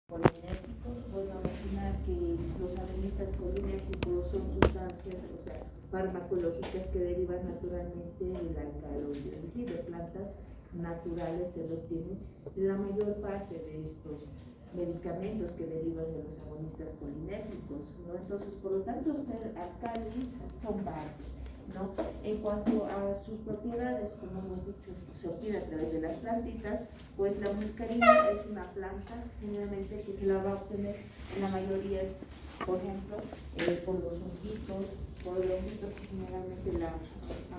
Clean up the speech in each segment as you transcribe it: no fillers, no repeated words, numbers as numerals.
colinérgicos. Bueno, mencionar que los agonistas colinérgicos son sustancias, o sea, farmacológicas que derivan naturalmente del alcaloide, es decir, de plantas naturales se obtienen la mayor parte de estos medicamentos que derivan de los agonistas colinérgicos, ¿no? Entonces, por lo tanto, ser alcalis son bases, ¿no? En cuanto a sus propiedades, como hemos dicho, se obtiene a través de las plantitas, pues la muscarina es una planta generalmente que se la va a obtener en la mayoría, por ejemplo, por los honguitos, por el honguito que generalmente la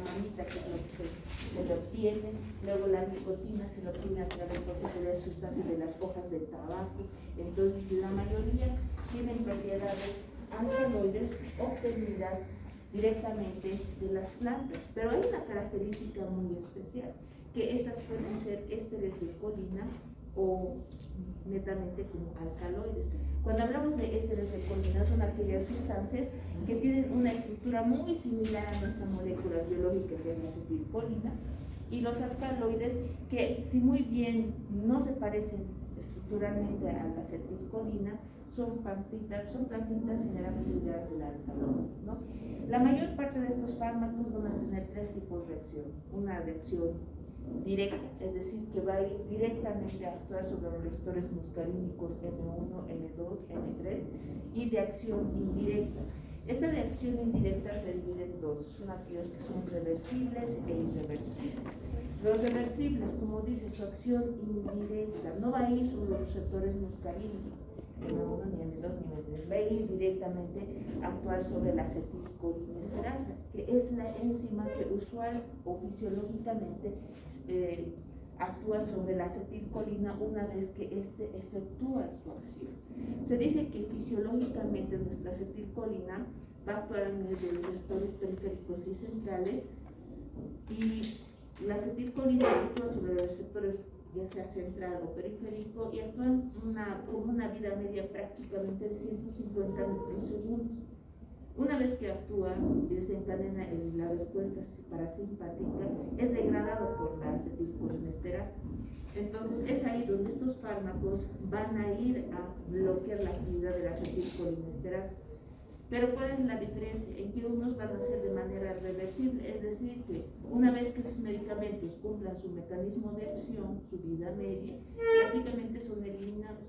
manita que es lo que se le obtiene, luego la nicotina se le obtiene a través de las sustancias de las hojas del tabaco. Entonces la mayoría tienen propiedades alcaloides obtenidas directamente de las plantas, pero hay una característica muy especial, que estas pueden ser ésteres de colina o netamente como alcaloides. Cuando hablamos de ésteres de colina, son aquellas sustancias que tienen una estructura muy similar a nuestra molécula biológica, que es la acetilcolina, y los alcaloides, que si muy bien no se parecen estructuralmente a la acetilcolina, son plantitas generalmente ligadas de la alcaloides, ¿no? La mayor parte de estos fármacos van a tener tres tipos de acción. Una de acción directa, es decir, que va a ir directamente a actuar sobre los receptores muscarínicos M1, M2, M3, y de acción indirecta. Esta de acción indirecta se divide en dos, son aquellos que son reversibles e irreversibles. Los reversibles, como dice, su acción indirecta no va a ir sobre los receptores muscarínicos, M1, ni M2, ni M3, va a ir directamente a actuar sobre la acetilcolinesterasa, que es la enzima que usual o fisiológicamente actúa sobre la acetilcolina una vez que éste efectúa su acción. Se dice que fisiológicamente nuestra acetilcolina va a actuar en medio de los receptores periféricos y centrales, y la acetilcolina actúa sobre los receptores ya sea central o periférico, y actúa con una vida media prácticamente de 150 microsegundos. Una vez que actúa y desencadena la respuesta parasimpática, es degradado por la acetilcolinesterasa. Entonces es ahí donde estos fármacos van a ir a bloquear la actividad de la acetilcolinesterasa. Pero ¿cuál es la diferencia? En que unos van a ser de manera reversible, es decir, que una vez que sus medicamentos cumplan su mecanismo de acción, su vida media, prácticamente son eliminados.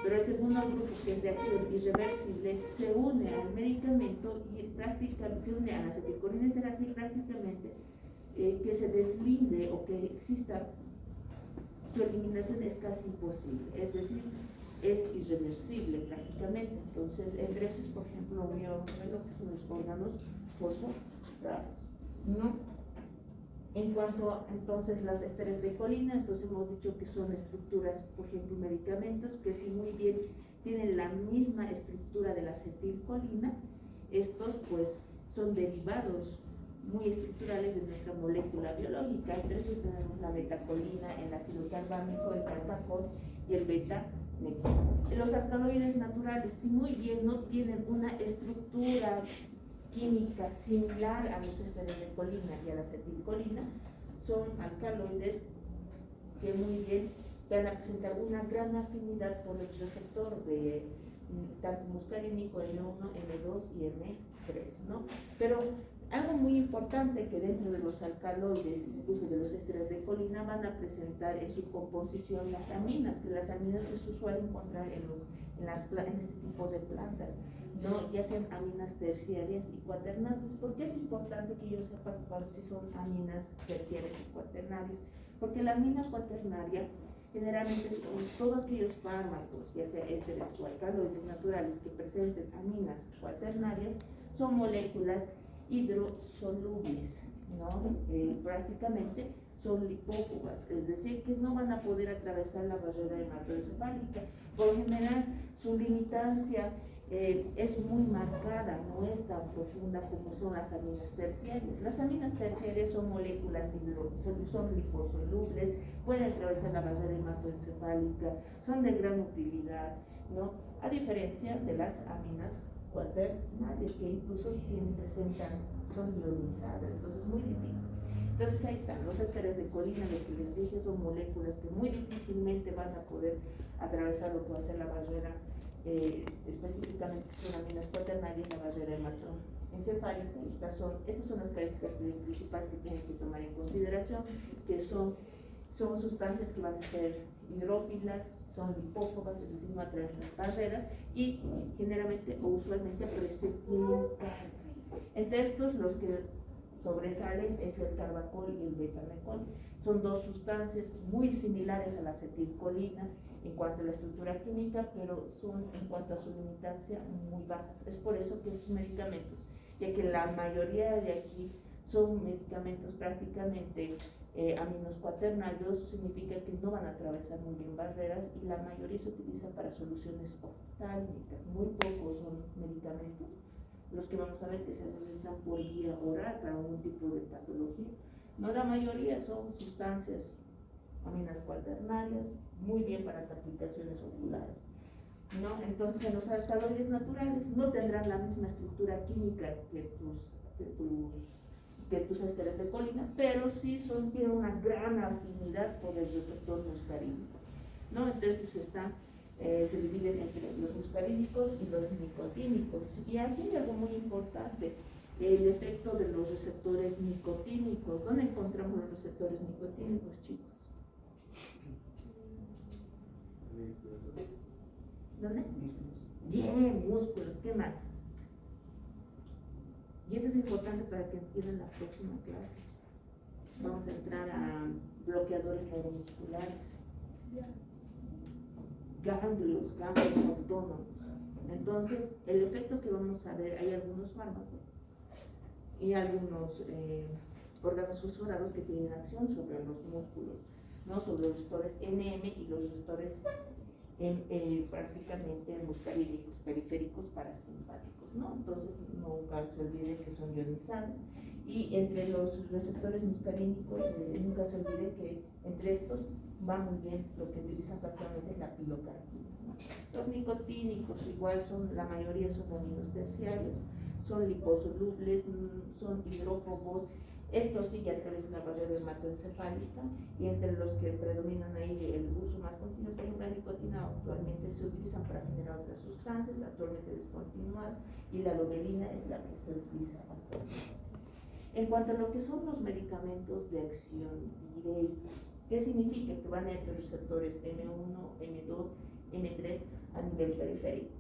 Pero el segundo grupo, que es de acción irreversible, se une al medicamento y prácticamente se une a la acetilcolinesterasa, y prácticamente que se deslinde o que exista su eliminación es casi imposible, es decir, es irreversible prácticamente. Entonces, entre esos, por ejemplo, lo que son los órganos fosforados, ¿no? En cuanto a entonces las ésteres de colina, entonces hemos dicho que son estructuras, por ejemplo, medicamentos que si muy bien tienen la misma estructura de la acetilcolina, estos pues son derivados muy estructurales de nuestra molécula biológica. Entre estos tenemos la betacolina, el ácido carbámico, el carbacol y el beta-nectina. Los alcaloides naturales, si muy bien no tienen una estructura química similar a los ésteres de colina y a la acetilcolina, son alcaloides que muy bien van a presentar una gran afinidad por el receptor de tanto muscarínico M1, M2 y M3, ¿no? Pero algo muy importante, que dentro de los alcaloides, incluso de los ésteres de colina, van a presentar en su composición las aminas, que las aminas es usual encontrar en este tipo de plantas, ¿no? Ya sean aminas terciarias y cuaternarias. ¿Por qué es importante que yo sepa si son aminas terciarias y cuaternarias? Porque la amina cuaternaria generalmente son todos aquellos fármacos, ya sea ésteres o alcaloides naturales, que presenten aminas cuaternarias, son moléculas hidrosolubles, ¿no? Prácticamente son lipófobas, es decir, que no van a poder atravesar la barrera hematoencefálica. Por general, su limitancia es muy marcada, no es tan profunda como son las aminas terciarias. Las aminas terciarias son moléculas son liposolubles, pueden atravesar la barrera hematoencefálica, son de gran utilidad, ¿no? A diferencia de las aminas cuaternarias, que incluso son ionizadas, entonces es muy difícil. Entonces ahí están, los ésteres de colina, lo que les dije, son moléculas que muy difícilmente van a poder atravesar lo que va a ser la barrera, específicamente si son aminas cuaternarias, la barrera hematoencefálica. Estas son las características principales que tienen que tomar en consideración, que son sustancias que van a ser hidrófilas, son lipófobas, es decir, no atraviesan las barreras, y generalmente o usualmente tienen carga. Entre estos, los que sobresalen es el carbacol y el betamecol. Son dos sustancias muy similares a la acetilcolina en cuanto a la estructura química, pero son en cuanto a su limitancia muy bajas. Es por eso que estos medicamentos, ya que la mayoría de aquí son medicamentos prácticamente aminos cuaternarios, significa que no van a atravesar muy bien barreras, y la mayoría se utiliza para soluciones oftálmicas. Muy pocos son medicamentos los que vamos a ver que se administran por vía oral para algún tipo de patología. No, la mayoría son sustancias aminas cuaternarias, muy bien para las aplicaciones oculares, ¿no? Entonces, en los alcaloides naturales no tendrán la misma estructura química que tus ésteres de colina, pero sí tienen una gran afinidad por el receptor muscarínico, ¿no? Entonces se dividen entre los muscarínicos y los nicotínicos. Y aquí hay algo muy importante, el efecto de los receptores nicotínicos. ¿Dónde encontramos los receptores nicotínicos, chicos? ¿Dónde? Bien, músculos. ¿Qué más? Y esto es importante para que entiendan la próxima clase. Vamos a entrar a bloqueadores neuromusculares. Ganglios autónomos. Entonces, el efecto que vamos a ver, hay algunos fármacos y algunos órganos fosforados que tienen acción sobre los músculos, ¿no? Sobre los receptores NM y los receptores prácticamente muscarínicos, periféricos parasimpáticos, ¿no? Entonces, nunca se olvide que son ionizados. Y entre los receptores muscarínicos, nunca se olvide que entre estos va muy bien lo que utilizamos actualmente es la pilocarpina, ¿no? Los nicotínicos igual la mayoría son aminos terciarios, son liposolubles, son hidrófobos. Estos sí ya atraviesan la barrera hematoencefálica, y entre los que predominan ahí el uso más continuo, por ejemplo, la nicotina actualmente se utilizan para generar otras sustancias, actualmente descontinuadas, y la lobelia es la que se utiliza actualmente. En cuanto a lo que son los medicamentos de acción directa, ¿qué significa? Que van entre receptores M1, M2, M3 a nivel periférico.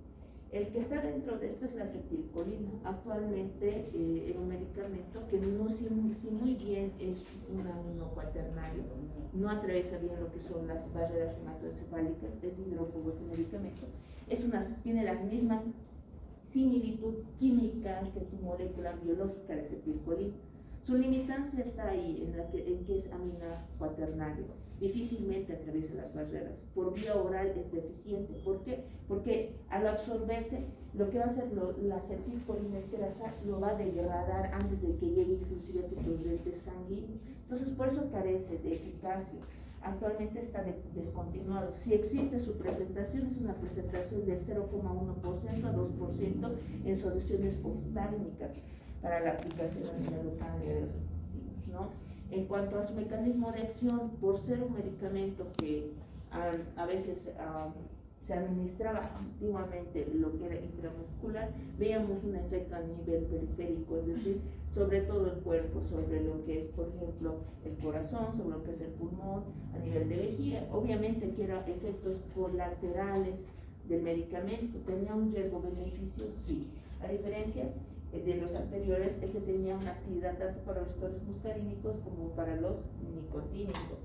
El que está dentro de esto es la acetilcolina. Actualmente es un medicamento que si muy bien es un amino cuaternario, no atraviesa bien lo que son las barreras hematoencefálicas, es hidrófobo este medicamento, tiene la misma similitud química que tu molécula biológica de acetilcolina. Su limitancia está ahí, en que es amina cuaternario. Difícilmente atraviesa las barreras. Por vía oral es deficiente. ¿Por qué? Porque al absorberse, lo que va a hacer la acetilcolina esterasa lo va a degradar antes de que llegue inclusive a tu torrente sanguíneo. Entonces, por eso carece de eficacia. Actualmente está descontinuado. Si existe su presentación, es una presentación del 0,1% a 2% en soluciones oftálmicas para la aplicación a nivel local de los objetivos, ¿no? En cuanto a su mecanismo de acción, por ser un medicamento que a veces se administraba antiguamente lo que era intramuscular, veíamos un efecto a nivel periférico, es decir, sobre todo el cuerpo, sobre lo que es, por ejemplo, el corazón, sobre lo que es el pulmón, a nivel de vejiga. Obviamente que eran efectos colaterales del medicamento. ¿Tenía un riesgo-beneficio? Sí. A diferencia de los anteriores, es que tenía una actividad tanto para los receptores muscarínicos como para los nicotínicos,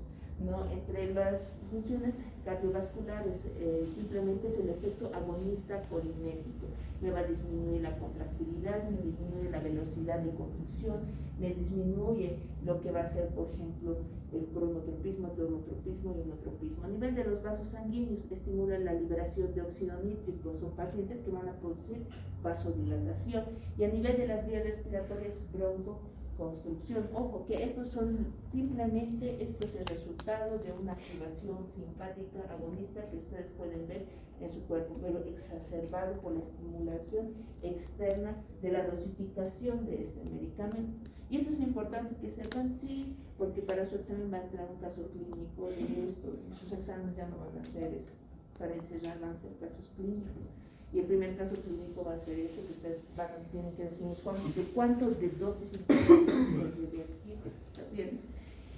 ¿no? Entre las funciones cardiovasculares, simplemente es el efecto agonista colinético. Me va a disminuir la contractilidad, me disminuye la velocidad de conducción, me disminuye lo que va a ser, por ejemplo, el cronotropismo, tronotropismo y enotropismo. A nivel de los vasos sanguíneos, estimula la liberación de óxido nítrico. Son pacientes que van a producir vasodilatación. Y a nivel de las vías respiratorias, broncoconstrucción. Ojo, que esto es el resultado de una activación simpática agonista que ustedes pueden ver en su cuerpo, pero exacerbado por la estimulación externa de la dosificación de este medicamento. Y esto es importante que sepan, sí, porque para su examen va a entrar un caso clínico de esto, sus exámenes ya no van a ser eso, para enseñar van a ser casos clínicos. Y el primer caso clínico va a ser este, que ustedes tienen que decir cuánto de dosis de estos pacientes.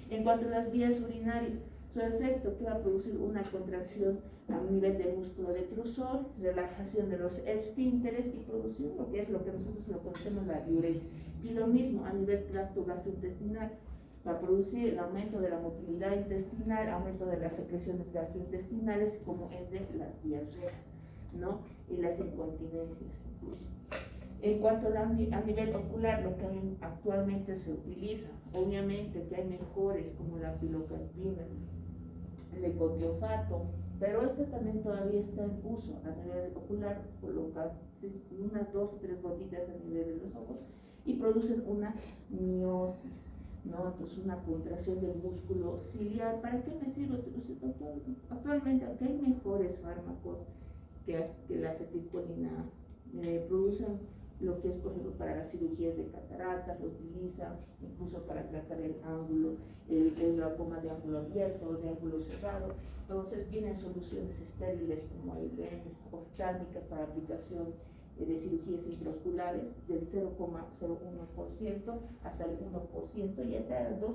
En cuanto a las vías urinarias, su efecto que va a producir una contracción a nivel del músculo detrusor, relajación de los esfínteres y producción, lo que es lo que nosotros lo conocemos la diuresis. Y lo mismo a nivel tracto gastrointestinal, va a producir el aumento de la motilidad intestinal, aumento de las secreciones gastrointestinales, como ende las diarreas, ¿no? Y las incontinencias incluso. En cuanto a nivel ocular, lo que actualmente se utiliza, obviamente que hay mejores como la pilocarpina, el ecotiofato, pero este también todavía está en uso a nivel ocular, colocar unas 2 o 3 gotitas a nivel de los ojos y producen una miosis, ¿no? Entonces una contracción del músculo ciliar. ¿Para qué me sirve? Actualmente, aunque hay mejores fármacos que la acetilcolina, producen lo que es, por ejemplo, para las cirugías de cataratas, lo utilizan incluso para tratar el ángulo, el glaucoma de ángulo abierto o de ángulo cerrado. Entonces vienen soluciones estériles como el oftálmicas para aplicación de cirugías intraoculares del 0,01% hasta el 1% y hasta el 2%.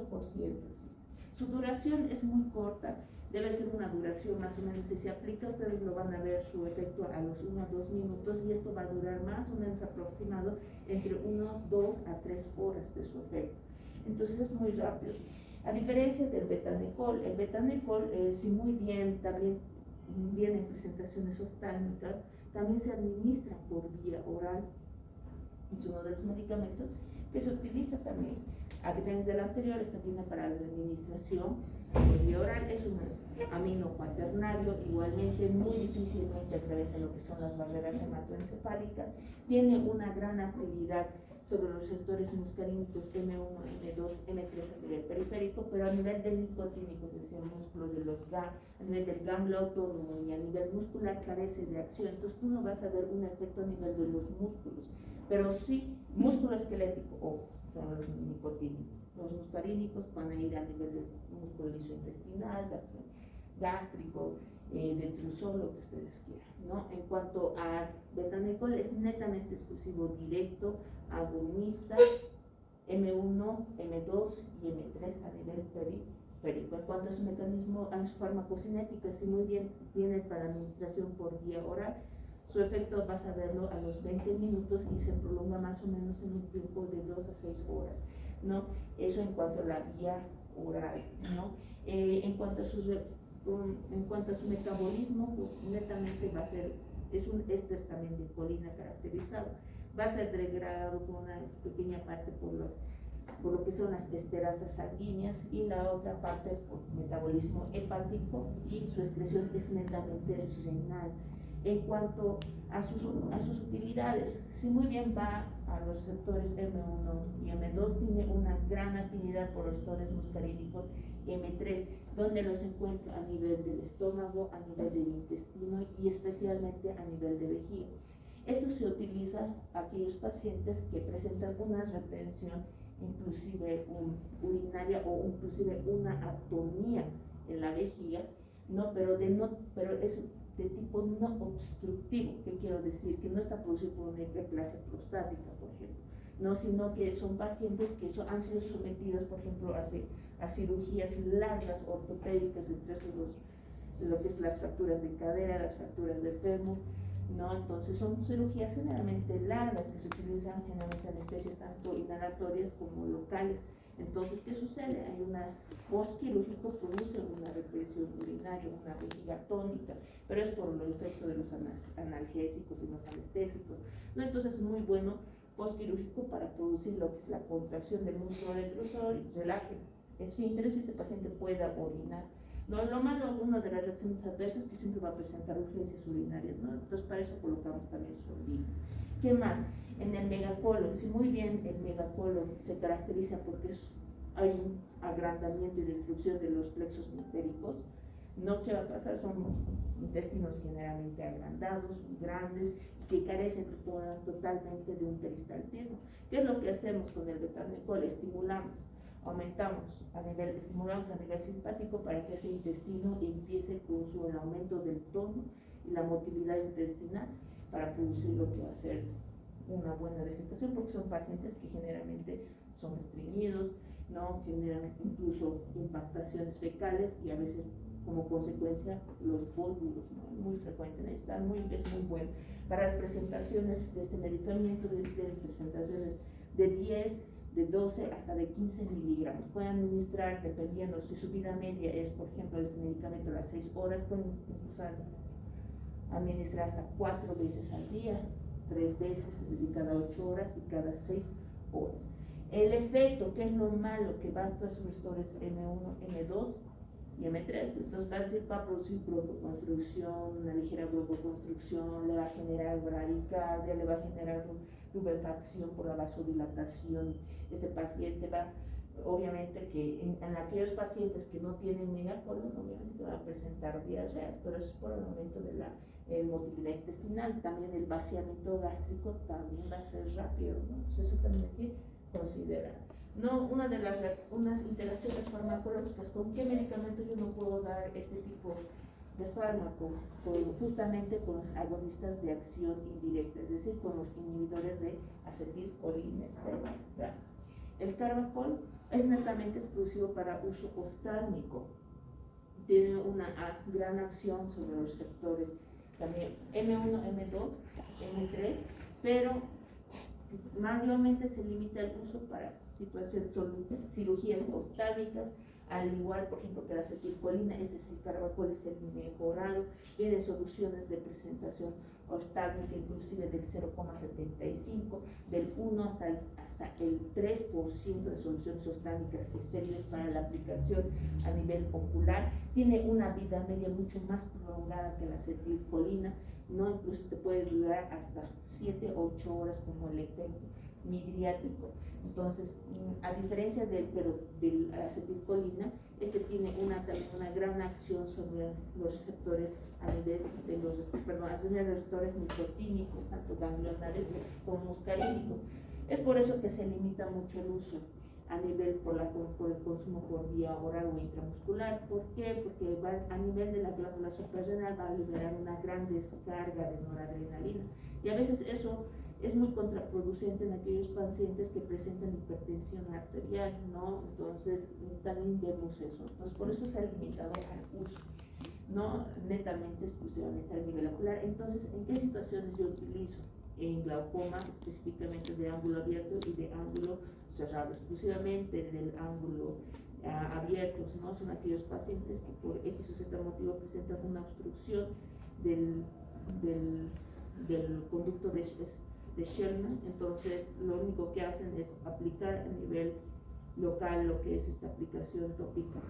Su duración es muy corta, debe ser una duración más o menos, si se aplica ustedes lo van a ver su efecto a los 1 a 2 minutos y esto va a durar más o menos aproximado entre unos 2 a 3 horas de su efecto. Entonces es muy rápido. A diferencia del betanecol, el betanecol, si muy bien también viene en presentaciones oftálmicas, también se administra por vía oral. Es uno de los medicamentos que se utiliza también. A diferencia del anterior, esta viene para la administración por vía oral. Es un amino cuaternario, igualmente muy difícilmente atraviesa lo que son las barreras hematoencefálicas. Tiene una gran actividad sobre los receptores muscarínicos M1, M2, M3 a nivel periférico, pero a nivel del nicotínico, es decir, el músculo de los a nivel del ganglio autónomo y a nivel muscular carece de acción. Entonces tú no vas a ver un efecto a nivel de los músculos, pero sí músculo esquelético o son los nicotínicos. Los muscarínicos van a ir a nivel del músculo lisointestinal, gástrico, detrusor, lo que ustedes quieran, ¿no? En cuanto a betanecol, es netamente exclusivo directo, agonista, M1, M2 y M3 a nivel periférico. En cuanto a su mecanismo, a su farmacocinética, si muy bien viene para administración por vía oral, su efecto vas a verlo a los 20 minutos y se prolonga más o menos en un tiempo de 2 a 6 horas, ¿no? Eso en cuanto a la vía oral, ¿no? En cuanto a su metabolismo, pues netamente va a ser, es un éster también de colina caracterizado, va a ser degradado por una pequeña parte por lo que son las esterasas sanguíneas y la otra parte por metabolismo hepático y su excreción es netamente renal. En cuanto a sus utilidades, si muy bien va a los receptores M1 y M2, tiene una gran afinidad por los receptores muscarínicos M3, donde los encuentra a nivel del estómago, a nivel del intestino y especialmente a nivel de vejiga. Esto se utiliza a aquellos pacientes que presentan una retención inclusive urinaria o inclusive una atonía en la vejiga, pero es de tipo no obstructivo, que quiero decir, que no está producido por una hiperplasia prostática, por ejemplo, no, sino que son pacientes que han sido sometidos, por ejemplo, a cirugías largas ortopédicas, entre esos lo que es las fracturas de cadera, las fracturas de fémur, ¿no? Entonces son cirugías generalmente largas que se utilizan generalmente anestesias tanto inhalatorias como locales. Entonces, ¿qué sucede? Hay una postquirúrgico, produce una retención urinaria, una vejiga tónica, pero es por el efecto de los analgésicos y los anestésicos, ¿no? Entonces es muy bueno postquirúrgico para producir lo que es la contracción del músculo detrusor y relaje esfínteres y este paciente pueda orinar. No, lo malo, una de las reacciones adversas que siempre va a presentar urgencias urinarias, ¿no? Entonces para eso colocamos también sorbito. ¿Qué más? En el megacolon, si muy bien el megacolon se caracteriza porque hay un agrandamiento y destrucción de los plexos metéricos, ¿No? ¿Qué va a pasar? Son intestinos generalmente agrandados, grandes, que carecen totalmente de un peristaltismo. ¿Qué es lo que hacemos con el betanicol? Estimulamos estimulamos a nivel simpático para que ese intestino empiece con el aumento del tono y la motilidad intestinal para producir lo que va a ser una buena defecación, porque son pacientes que generalmente son estreñidos, ¿no? Generan incluso impactaciones fecales y a veces como consecuencia los pólvulos, ¿no? Muy frecuente, es muy bueno. Para las presentaciones de este medicamento, de presentaciones de 10, de 12 hasta de 15 miligramos. Pueden administrar, dependiendo si su vida media es, por ejemplo, este medicamento a las 6 horas, pueden usar, administrar hasta 4 veces al día, 3 veces, es decir, cada 8 horas y cada 6 horas. El efecto, que es lo malo, que va a actuar sobre receptores M1, M2 y M3, entonces va a producir broncoconstrucción, una ligera broncoconstrucción, le va a generar bradicardia, le va a generar rubefacción por la vasodilatación. Este paciente va, obviamente que en aquellos pacientes que no tienen megacolon, obviamente van a presentar diarreas, pero es por el aumento de la motilidad intestinal. También el vaciamiento gástrico también va a ser rápido, ¿no? Entonces eso también hay que considerar. No, unas interacciones farmacológicas, ¿con qué medicamento yo no puedo dar este tipo de fármaco? Justamente con los agonistas de acción indirecta, es decir, con los inhibidores de acetilcolinesterasa. El carbacol es netamente exclusivo para uso oftálmico. Tiene una gran acción sobre los receptores también M1, M2, M3, pero mayormente se limita el uso para situaciones, cirugías oftálmicas, al igual, por ejemplo, que la acetilcolina. Este es el carbacol, es el mejorado, tiene soluciones de presentación oftálmica inclusive del 0,75, del 1 hasta el 3% de soluciones oftálmicas estériles para la aplicación a nivel ocular. Tiene una vida media mucho más prolongada que la acetilcolina, ¿no? Incluso te puede durar hasta 7 o 8 horas como el efecto midriático. Entonces, a diferencia del acetilcolina, este tiene una gran acción sobre los receptores a nivel de los receptores nicotínicos, tanto ganglionares como muscarínicos. Es por eso que se limita mucho el uso a nivel por el consumo por vía oral o intramuscular. ¿Por qué? Porque a nivel de la glándula suprarrenal va a liberar una gran descarga de noradrenalina, y a veces eso es muy contraproducente en aquellos pacientes que presentan hipertensión arterial, ¿no? Entonces también vemos eso. Entonces por eso se ha limitado al uso, no netamente, exclusivamente a nivel ocular. Entonces, ¿en qué situaciones yo utilizo? En glaucoma, específicamente de ángulo abierto y de ángulo cerrado. Exclusivamente del ángulo abiertos, ¿no? Son aquellos pacientes que por X o Z motivo presentan una obstrucción del conducto de Schellmann. Entonces lo único que hacen es aplicar a nivel local lo que es esta aplicación tópica,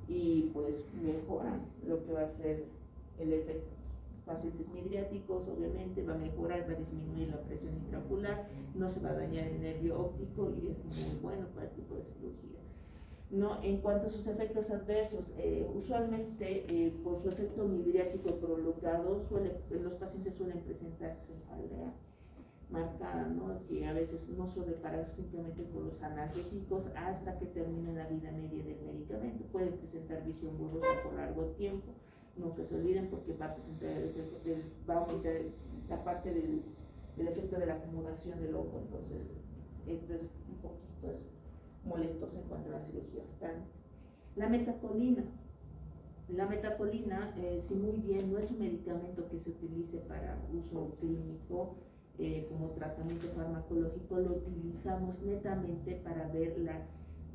y pues mejoran lo que va a ser el efecto. Pacientes midriáticos, obviamente va a mejorar, va a disminuir la presión intraocular, no se va a dañar el nervio óptico y es muy bueno para este tipo de cirugías. No, en cuanto a sus efectos adversos, usualmente por su efecto midriático prolongado, los pacientes suelen presentar cefalea marcada, ¿no? Que a veces no suele parar simplemente por los analgésicos hasta que termine la vida media del medicamento. Pueden presentar visión borrosa por largo tiempo, no que se olviden, porque va a presentar va a aumentar la parte del efecto de la acomodación del ojo. Entonces esto es un poquito molestoso en cuanto a la cirugía oftálmica. La metacolina, si muy bien no es un medicamento que se utilice para uso clínico como tratamiento farmacológico, lo utilizamos netamente para ver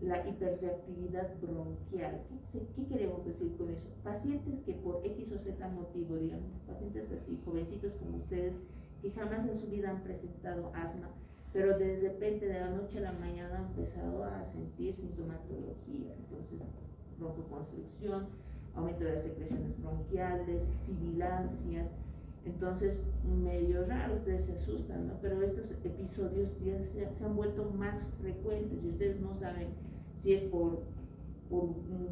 la hiperreactividad bronquial. ¿Qué queremos decir con eso? Pacientes que por X o Z motivo, digamos, pacientes así, jovencitos como ustedes, que jamás en su vida han presentado asma, pero de repente de la noche a la mañana han empezado a sentir sintomatología. Entonces, broncoconstricción, aumento de las secreciones bronquiales, sibilancias. Entonces, medio raro, ustedes se asustan, ¿no? Pero estos episodios ya se han vuelto más frecuentes, y ustedes no saben si es por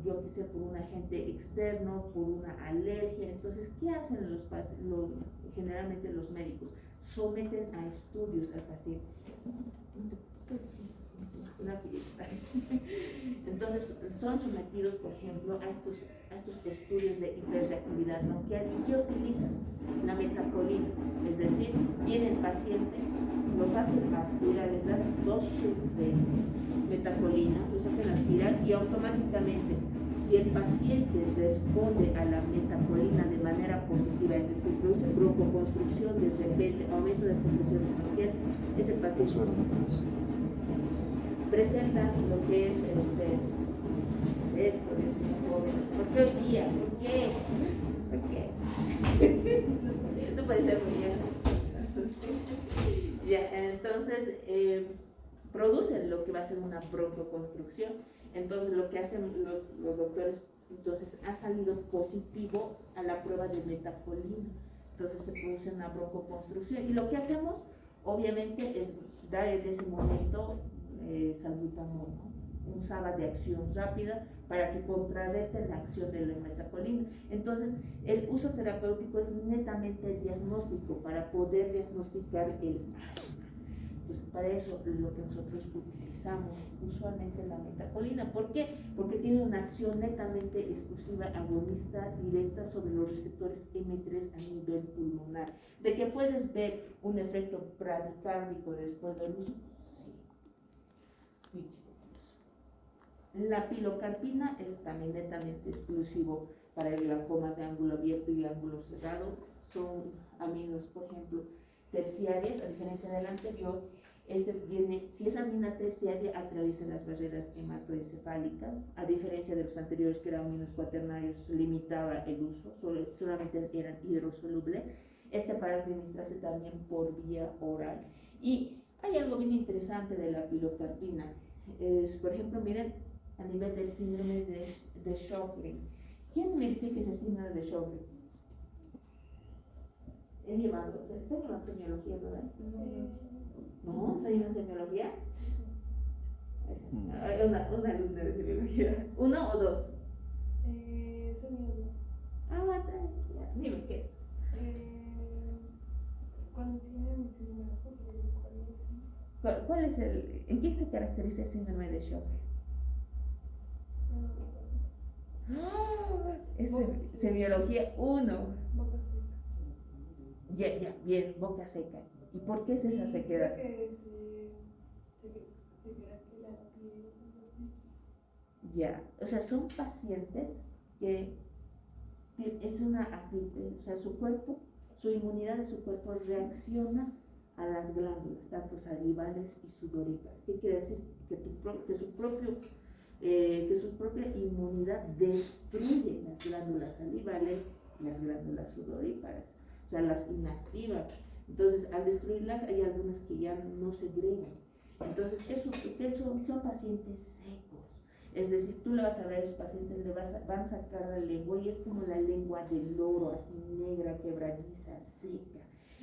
yo qué sé, por un agente externo, por una alergia. Entonces, ¿qué hacen generalmente los médicos? Someten a estudios al paciente. Entonces, son sometidos, por ejemplo, a estos estudios de hiperreactividad bronquial. ¿Y qué utilizan? La metacolina. Es decir, viene el paciente, los hacen aspirar, les dan 2 shots de metacolina, los hacen aspirar y automáticamente, si el paciente responde a la metacolina de manera positiva, es decir, produce broncoconstricción de repente, aumento de secreción bronquial, ese paciente presenta lo que es esto, Dios mío, jóvenes. ¿Por qué hoy día? ¿Por qué? ¿Por qué? No puede ser muy bien. Ya, entonces, producen lo que va a ser una broncoconstrucción. Entonces, lo que hacen los doctores, entonces, ha salido positivo a la prueba de metacolina. Entonces, se produce una broncoconstrucción. Y lo que hacemos, obviamente, es dar en ese momento salbutamol, ¿no? Un SABA de acción rápida para que contrarreste la acción de la metacolina. Entonces, el uso terapéutico es netamente diagnóstico para poder diagnosticar el asma. Pues para eso lo que nosotros utilizamos usualmente la metacolina. ¿Por qué? Porque tiene una acción netamente exclusiva agonista directa sobre los receptores M3 a nivel pulmonar. ¿De que puedes ver un efecto bradicárdico después del uso? Sí. La pilocarpina es también netamente exclusivo para el glaucoma de ángulo abierto y ángulo cerrado. Son aminos, por ejemplo, terciarias, a diferencia del anterior. Si es amina terciaria, atraviesa las barreras hematoencefálicas, a diferencia de los anteriores que eran aminos cuaternarios, limitaba el uso, solamente eran hidrosolubles. Para administrarse también por vía oral. Y hay algo bien interesante de la pilocarpina. Por ejemplo, miren, a nivel del síndrome de Sjögren. ¿Quién me dice que es el síndrome de Sjögren? ¿Está llevando semiología, verdad? ¿No? ¿Se lleva semiología? Una alumna de semiología. ¿Uno o dos? Semiología. Ah, dime qué es. Cuando tienen síndrome ¿Cuál es en qué se caracteriza el síndrome de Sjögren? Es semiología 1. Boca seca. Ya, bien, boca seca. ¿Y por qué es esa sequedad? Creo que se verá que la piel, Ya, o sea, son pacientes que es o sea, su cuerpo, su inmunidad de su cuerpo reacciona a las glándulas, tanto salivales y sudoríparas. ¿Qué quiere decir? Que su propia inmunidad destruye las glándulas salivales y las glándulas sudoríparas, o sea, las inactiva. Entonces, al destruirlas, hay algunas que ya no segregan. Entonces, ¿qué son? Son pacientes secos. Es decir, tú le vas a ver a los pacientes, van a sacar la lengua y es como la lengua del loro, así negra, quebradiza, seca.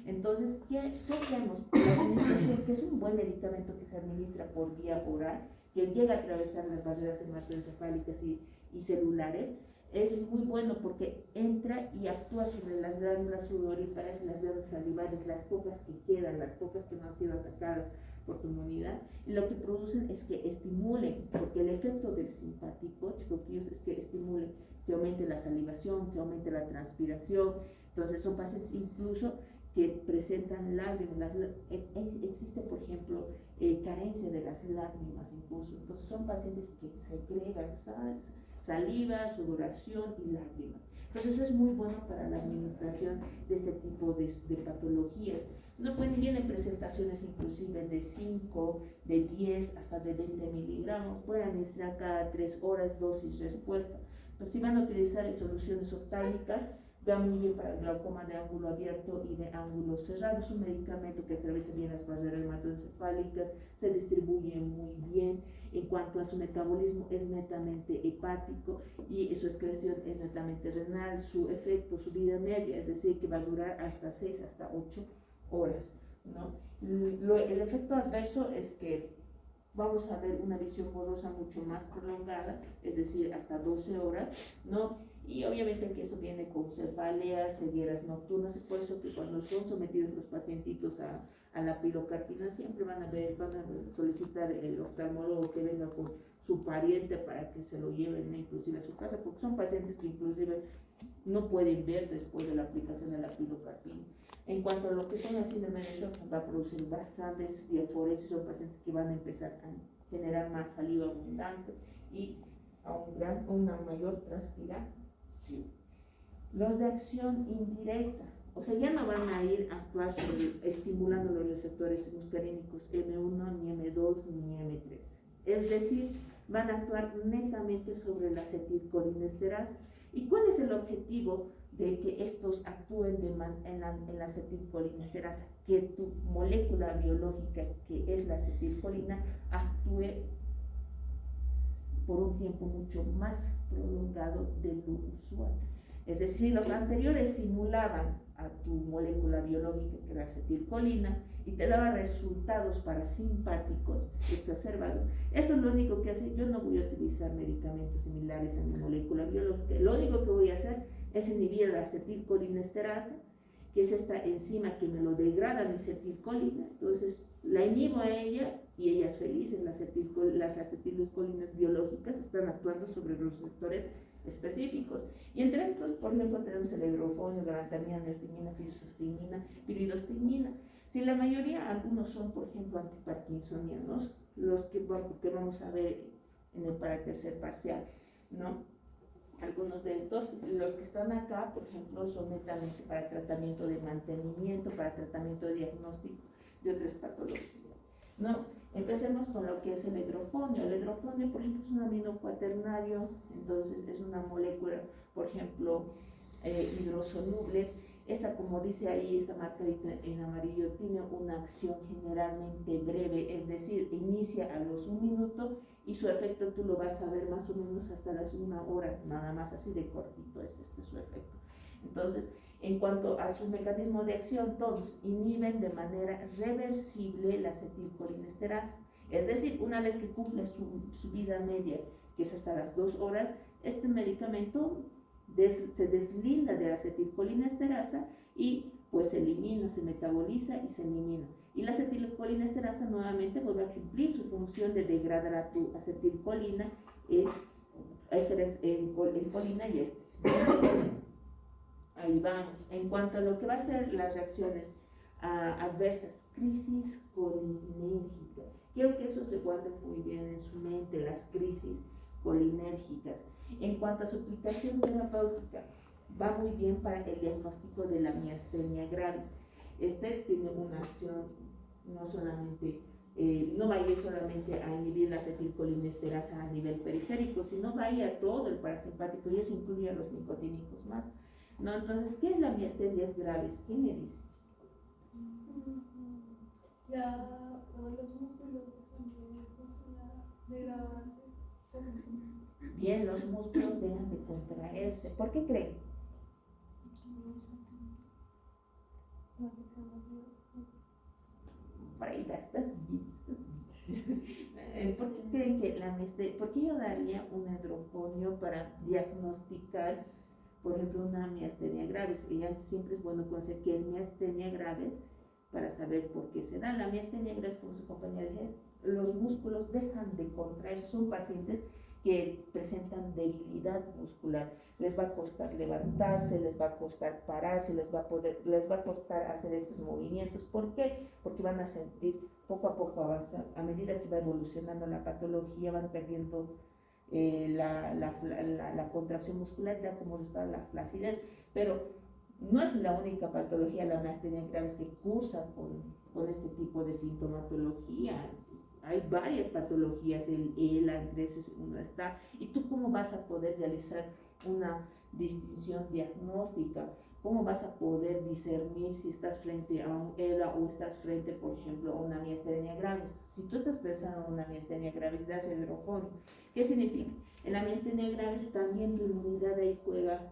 Entonces, ¿qué hacemos? La administración, que es un buen medicamento que se administra por vía oral, que llega a atravesar las barreras hematoencefálicas y celulares, es muy bueno porque entra y actúa sobre las glándulas sudoríparas y las glándulas salivales, las pocas que quedan, las pocas que no han sido atacadas por tu inmunidad, y lo que producen es que estimulen, porque el efecto del simpático, chicoquillos, es que estimulen, que aumente la salivación, que aumente la transpiración. Entonces son pacientes incluso que presentan lágrimas, existe por ejemplo carencia de las lágrimas incluso. Entonces son pacientes que segregan saliva, sudoración y lágrimas. Entonces es muy bueno para la administración de este tipo de patologías. No vienen presentaciones inclusive de 5, de 10, hasta de 20 miligramos. Pueden administrar cada 3 horas, dosis respuesta. Pues si van a utilizar soluciones oftálmicas, va muy bien para el glaucoma de ángulo abierto y de ángulo cerrado. Es un medicamento que atraviesa bien las barreras hematoencefálicas, se distribuye muy bien. En cuanto a su metabolismo, es netamente hepático y su excreción es netamente renal. Su efecto, su vida media, es decir, que va a durar hasta 6, hasta 8 horas, ¿no? El efecto adverso es que vamos a ver una visión borrosa mucho más prolongada, es decir, hasta 12 horas, ¿no? Y obviamente que eso viene con cefaleas, cegueras nocturnas. Es por eso que cuando son sometidos los pacientitos a la pilocarpina, siempre van a solicitar el oftalmólogo que venga con su pariente para que se lo lleven inclusive a su casa, porque son pacientes que inclusive no pueden ver después de la aplicación de la pilocarpina. En cuanto a lo que son las síndromes de Sjögren, va a producir bastantes diaforesis, son pacientes que van a empezar a generar más saliva abundante y a una mayor transpiración. Los de acción indirecta, o sea, ya no van a ir a actuar estimulando los receptores muscarínicos M1, ni M2, ni M3. Es decir, van a actuar netamente sobre la acetilcolinesterasa. ¿Y cuál es el objetivo de que estos actúen en la acetilcolinesterasa? Que tu molécula biológica, que es la acetilcolina, actúe por un tiempo mucho más prolongado de lo usual. Es decir, los anteriores simulaban a tu molécula biológica, que era acetilcolina, y te daba resultados parasimpáticos exacerbados. Esto es lo único que hace. Yo no voy a utilizar medicamentos similares a mi molécula biológica. Lo único que voy a hacer es inhibir la acetilcolinesterasa, que es esta enzima que me lo degrada mi acetilcolina. Entonces la inhibo a ella y ella es feliz. Las acetilcolinas biológicas están actuando sobre los receptores específicos. Y entre estos, por ejemplo, tenemos el hidrofonio, galantamina, neostigmina, firostigmina, piridostigmina. Si la mayoría, algunos son, por ejemplo, antiparkinsonianos, los que vamos a ver en el tercer parcial, ¿no? Algunos de estos, los que están acá, por ejemplo, son netamente para tratamiento de mantenimiento, para tratamiento de diagnóstico de otras patologías, ¿no? Empecemos con lo que es el hidrofonio. El hidrofonio, por ejemplo, es un amino cuaternario, entonces es una molécula, por ejemplo, hidrosoluble. Esta, como dice ahí, esta marcadita en amarillo, tiene una acción generalmente breve, es decir, inicia a los 1 minuto y su efecto tú lo vas a ver más o menos hasta las 1 hora, nada más, así de cortito es su efecto. Entonces, en cuanto a su mecanismo de acción, todos inhiben de manera reversible la acetilcolinesterasa. Es decir, una vez que cumple su vida media, que es hasta las 2 horas, este medicamento se deslinda de la acetilcolinesterasa y pues se elimina, se metaboliza y se elimina. Y la acetilcolinesterasa nuevamente vuelve a cumplir su función de degradar a tu acetilcolina en colina y Ahí vamos. En cuanto a lo que va a ser las reacciones adversas, crisis colinérgica. Quiero que eso se guarde muy bien en su mente, las crisis colinérgicas. En cuanto a su aplicación terapéutica, va muy bien para el diagnóstico de la miastenia gravis. Este tiene una acción no solamente, no va a ir solamente a inhibir la acetilcolinesterasa a nivel periférico, sino va a ir a todo el parasimpático y eso incluye a los nicotínicos más. ¿No? Entonces, ¿qué es la miastenia gravis? ¿Quién me dice? Los músculos degradarse. Bien, los músculos dejan de contraerse. ¿Por qué creen? Por ahí estás bien. ¿Por qué creen que por qué yo daría un hidrofonio para diagnosticar, por ejemplo, una miastenia gravis? Que ya siempre es bueno conocer qué es miastenia gravis para saber por qué se da. La miastenia gravis, como su compañía dice, los músculos dejan de contraerse. Son pacientes que presentan debilidad muscular, les va a costar levantarse, les va a costar pararse, les va a costar hacer estos movimientos. ¿Por qué? Porque van a sentir poco a poco avanzar, a medida que va evolucionando la patología, van perdiendo la contracción muscular, ya como está la flacidez, pero no es la única patología, la miastenia gravis, que cursa con este tipo de sintomatología. Hay varias patologías, el ELA, entre esos uno está. ¿Y tú cómo vas a poder realizar una distinción diagnóstica? ¿Cómo vas a poder discernir si estás frente a un ELA o estás frente, por ejemplo, a una miastenia gravis? Si tú estás pensando en una miastenia gravis, das el hidrofonio. ¿Qué significa? En la miastenia gravis también tu inmunidad ahí juega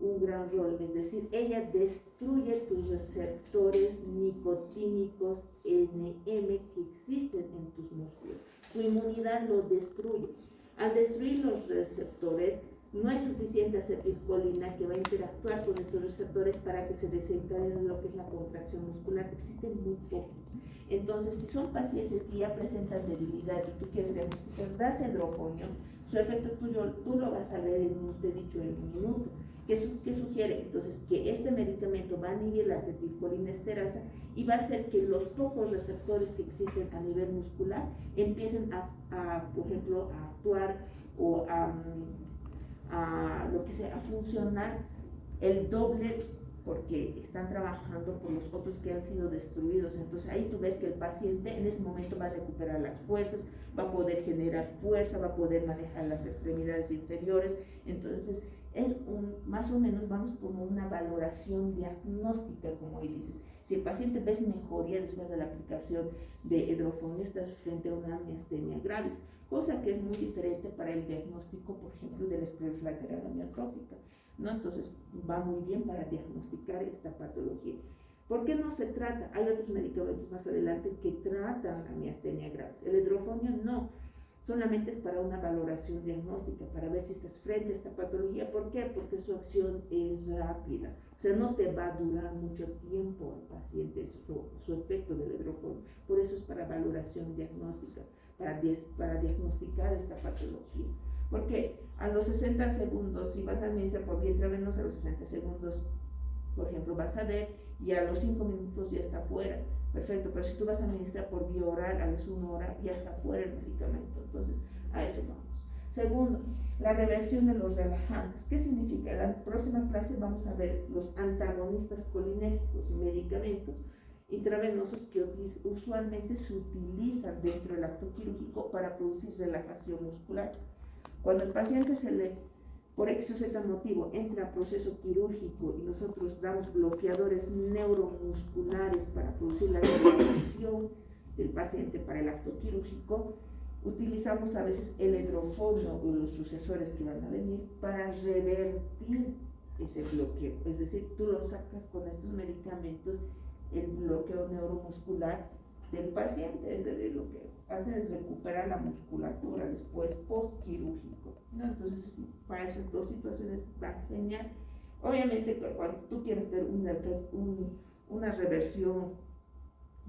un gran rol, es decir, ella destruye tus receptores nicotínicos NM que existen en tus músculos. tu inmunidad lo destruye. Al destruir los receptores, no hay suficiente acetilcolina que va a interactuar con estos receptores para que se desencadene lo que es la contracción muscular. Existen muy pocos. Entonces, si son pacientes que ya presentan debilidad y tú quieres diagnosticar, das hidrofonio, su efecto tú lo vas a ver te he dicho, en un minuto. ¿Qué sugiere? Entonces, que este medicamento va a inhibir la acetilcolinesterasa y va a hacer que los pocos receptores que existen a nivel muscular empiecen por ejemplo, a actuar o lo que sea, a funcionar el doble, porque están trabajando por los otros que han sido destruidos. Entonces ahí tú ves que el paciente en ese momento va a recuperar las fuerzas, va a poder generar fuerza, va a poder manejar las extremidades inferiores. Entonces es más o menos, vamos como una valoración diagnóstica, como ahí dices. Si el paciente ves mejoría después de la aplicación de hidrofonio, estás frente a una miastenia gravis, cosa que es muy diferente para el diagnóstico, por ejemplo, de la esclerosis lateral amiotrófica, ¿no? Entonces va muy bien para diagnosticar esta patología. ¿Por qué no se trata? Hay otros medicamentos más adelante que tratan la miastenia gravis. El hidrofonio no, solamente es para una valoración diagnóstica, para ver si estás frente a esta patología. ¿Por qué? Porque su acción es rápida, o sea, no te va a durar mucho tiempo al paciente su efecto del hidrofonio. Por eso es para valoración diagnóstica, para diagnosticar esta patología. Porque a los 60 segundos, si vas a administrar por vía intravenosa, a los 60 segundos, por ejemplo, vas a ver, y a los 5 minutos ya está fuera. Perfecto, pero si tú vas a administrar por vía oral, a las 1 hora ya está fuera el medicamento. Entonces, a eso vamos. Segundo, la reversión de los relajantes. ¿Qué significa? En la próxima clase vamos a ver los antagonistas colinérgicos, medicamentos intravenosos que usualmente se utilizan dentro del acto quirúrgico para producir relajación muscular. Cuando el paciente por X o Z motivo entra a proceso quirúrgico y nosotros damos bloqueadores neuromusculares para producir la relajación del paciente para el acto quirúrgico, utilizamos a veces el hidrofonio o los sucesores que van a venir para revertir ese bloqueo. Es decir, tú lo sacas con estos medicamentos, el bloqueo neuromuscular del paciente, es decir, lo que hace es recuperar la musculatura después postquirúrgico, ¿no? Entonces, para esas dos situaciones va genial. Obviamente, cuando tú quieres ver una reversión,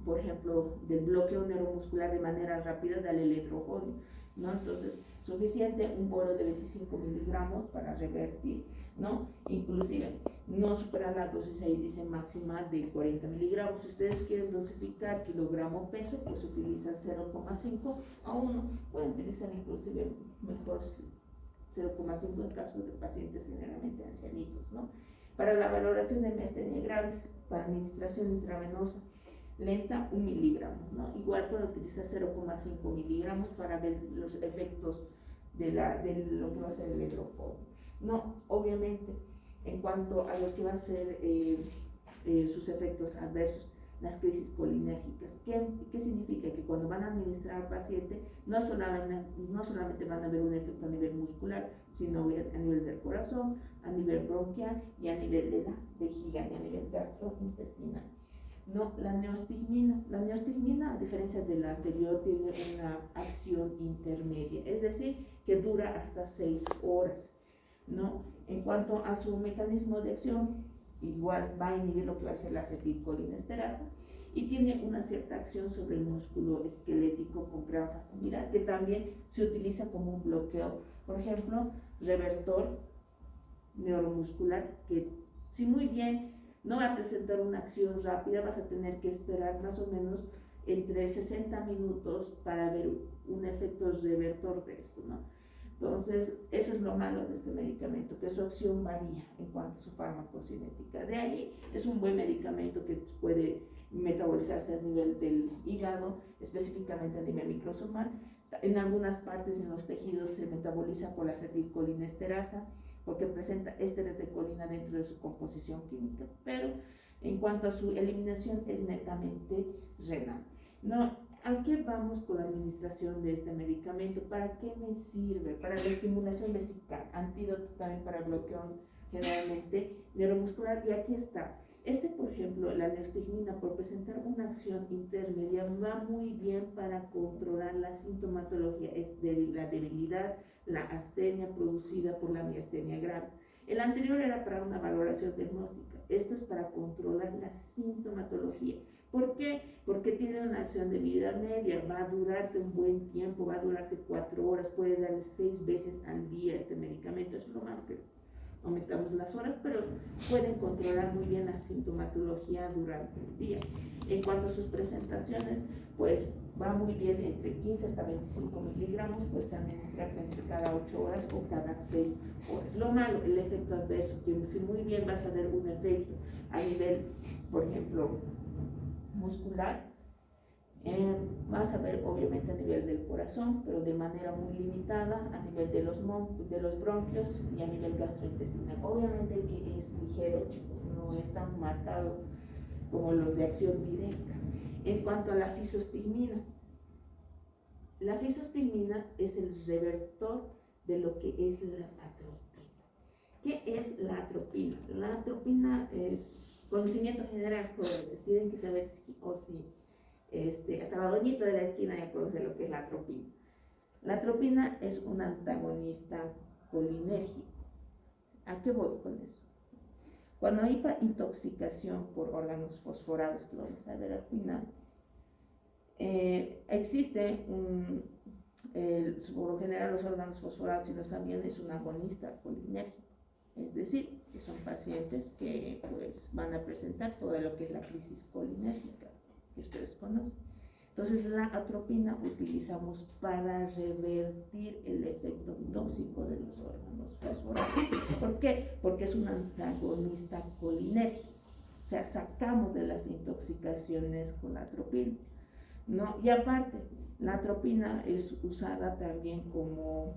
por ejemplo, del bloqueo neuromuscular de manera rápida, dale el hidrofonio, ¿no? Entonces, suficiente un bolo de 25 miligramos para revertir, ¿no? Inclusive, no superar la dosis, ahí dice máxima de 40 miligramos. Si ustedes quieren dosificar kilogramo peso, pues utilizan 0,5 a 1. Pueden utilizar inclusive mejor 0,5 en caso de pacientes generalmente ancianitos, ¿no? Para la valoración de miastenia gravis, para administración intravenosa lenta, 1 miligramo, ¿no? Igual pueden utilizar 0,5 miligramos para ver los efectos de lo que va a ser el hidrofonio. No, obviamente, en cuanto a lo que va a ser sus efectos adversos, las crisis colinérgicas. ¿Qué significa? Que cuando van a administrar al paciente, no solamente van a ver un efecto a nivel muscular, sino a nivel del corazón, a nivel bronquial y a nivel de la vejiga y a nivel gastrointestinal. No, la neostigmina, a diferencia de la anterior, tiene una acción intermedia, es decir, que dura hasta 6 horas, ¿no? En cuanto a su mecanismo de acción, igual va a inhibir lo que va a ser la acetilcolinesterasa y tiene una cierta acción sobre el músculo esquelético con gran facilidad, que también se utiliza como un bloqueo, por ejemplo, revertor neuromuscular, que si muy bien no va a presentar una acción rápida, vas a tener que esperar más o menos entre 60 minutos para ver un efecto revertor de esto, ¿no? Entonces, eso es lo malo de este medicamento, que su acción varía en cuanto a su farmacocinética. De ahí, es un buen medicamento que puede metabolizarse a nivel del hígado, específicamente a nivel microsomal. En algunas partes en los tejidos se metaboliza por la acetilcolinesterasa, porque presenta ésteres de colina dentro de su composición química, pero en cuanto a su eliminación es netamente renal. No, ¿a qué vamos con la administración de este medicamento? ¿Para qué me sirve? Para la estimulación vesical, antídoto también para bloqueo generalmente neuromuscular, y aquí está. Por ejemplo, la neostigmina, por presentar una acción intermedia, va muy bien para controlar la sintomatología de la debilidad, la astenia producida por la miastenia grave. El anterior era para una valoración diagnóstica. Esto es para controlar la sintomatología. ¿Por qué? Porque tiene una acción de vida media, va a durarte un buen tiempo, va a durarte 4 horas, puede dar 6 veces al día este medicamento. Es lo malo que aumentamos las horas, pero pueden controlar muy bien la sintomatología durante el día. En cuanto a sus presentaciones, pues va muy bien entre 15 hasta 25 miligramos, pues se administra entre cada 8 horas o cada 6 horas. Lo malo, el efecto adverso, que si muy bien vas a ver un efecto a nivel, por ejemplo, muscular, vas a ver obviamente a nivel del corazón, pero de manera muy limitada, a nivel de los bronquios y a nivel gastrointestinal. Obviamente que es ligero, chicos, no es tan marcado como los de acción directa. En cuanto a la fisostigmina es el revertor de lo que es la atropina. ¿Qué es la atropina? La atropina es conocimiento general, jóvenes, tienen que saber sí o sí. Hasta la doñita de la esquina ya conoce lo que es la atropina. La atropina es un antagonista colinérgico. ¿A qué voy con eso? Cuando hay intoxicación por órganos fosforados, que vamos a ver al final, existe por lo general los órganos fosforados, si no también es un agonista colinérgico. Es decir, que son pacientes que pues, van a presentar todo lo que es la crisis colinérgica que ustedes conocen. Entonces la atropina utilizamos para revertir el efecto tóxico de los órganos fosforados. ¿Por qué? Porque es un antagonista colinérgico. O sea, sacamos de las intoxicaciones con la atropina, ¿no? Y aparte, la atropina es usada también como